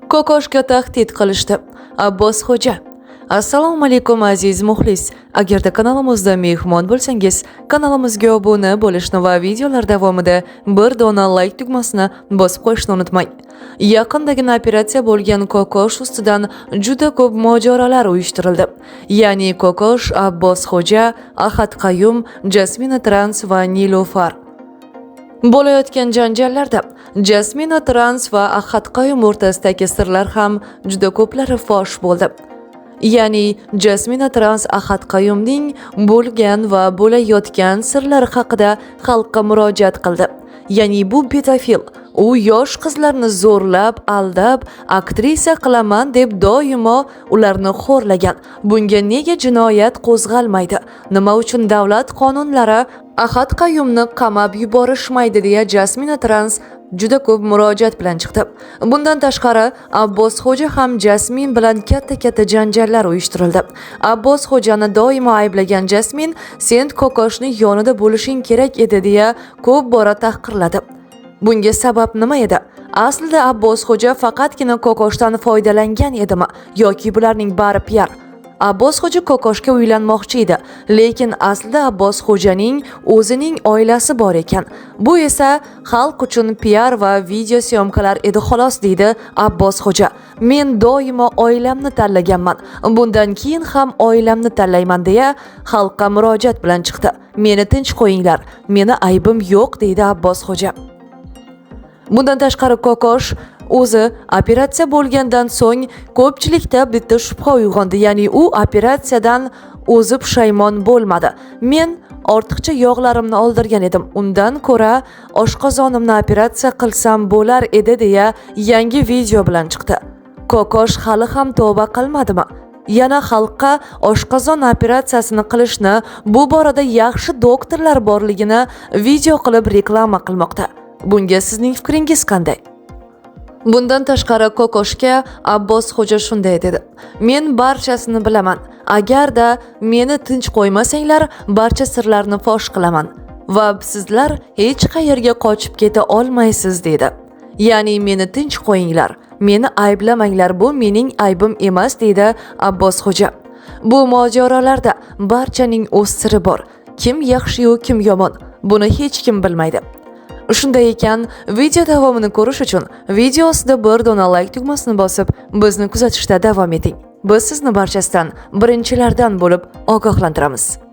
Kokoshga tahdid qilishdi. Abbos Xo'ja. Assalomu alaykum aziz muxlis. Agarda kanalimizda mehmon bo'lsangiz, kanalimizga obuna bo'lishni va videolar davomida bir dona like tugmasini bosib qo'yishni unutmang. Yaqindagina operatsiya bo'lgan Kokosh ustidan juda ko'p mojarolar uyushtirildi. Ya'ni Kokosh, Abbos Xo'ja, Ahad Qayum, Jasmina Trans va Nilufar. Bo'layotgan janjallarda Jasmina Trans va Ahad Qayum o'rtasidagi sirlar ham juda ko'plari fosh bo'ldi. Ya'ni Jasmina Trans Ahad Qayumning bo'lgan va bo'layotgan sirlari haqida xalqqa murojaat qildi. Ya'ni bu pedofil, u yosh qizlarni zo'rlab, aldab, aktrisa qilaman deb doimo ularni xo'rlagan. Bunga nega jinoyat qo'zg'almaydi? Nima uchun davlat qonunlari Ahad Qayumni qamab yuborishmaydi deya Jasmina Trans juda ko'p murojaat bilan chiqdi. Bundan tashqari Abbos Xo'ja ham Jasmin bilan katta janjallar uyushtirildi. Abbos Xo'jani doimo ayblagan Jasmin, sen Kokoshning yonida bo'lishing kerak edi deya ko'p bora tahqirladi. Bunga sabab nima edi? Aslida Abbos Xo'ja faqatgina Kokoshdan foydalangan edimi yoki bularning bari piar? Abbos Xo'ja Kokoshga uylanmoqchi edi, lekin aslida Abbos Xo'janing o'zining oilasi bor ekan. Bu esa xalq uchun piar va video syomkalar edi xolos, deydi Abbos Xo'ja. Men doimo oilamni tanlaganman. Bundan keyin ham oilamni tanlayman deya xalqqa murojaat bilan chiqdi. Meni tinch qo'yinglar, meni aybim yo'q, deydi Abbos Xo'ja. Bundan tashqari Kokosh o'zi operatsiya bo'lgandan so'ng ko'pchilikda bitta shubha uyg'ondi. Ya'ni u operatsiyadan o'zi pushaymon bo'lmadi. Men ortiqcha yog'larimni oldirgan edim. Undan ko'ra oshqozonimni operatsiya qilsam bo'lar edi deya yangi video bilan chiqdi. Kokosh hali ham tavba qilmadimi? Yana xalqqa oshqozon operatsiyasini qilishni, bu borada yaxshi doktorlar borligini video qilib reklama qilmoqda. Bunga sizning fikringiz qanday? Bundan tashqari Kokoshga Abbos Xo'ja shunday dedi: Men barchasini bilaman. Agarda meni tinch qo'ymasanglar, barcha sirlarni fosh qilaman va sizlar hech qayerga qochib keta olmaysiz, dedi. Ya'ni meni tinch qo'yinglar, meni ayblamanglar, bu mening aybim emas, dedi Abbos Xo'ja. Bu mojarolarda barchaning o'z siri bor. Kim yaxshi-yu kim yomon, buni hech kim bilmaydi. Shunday ekan, video davomini ko'rish uchun video ostida bir dona like tugmasini bosib, bizni kuzatishda davom eting. Biz sizni barchasidan birinchilardan bo'lib ogohlantiramiz.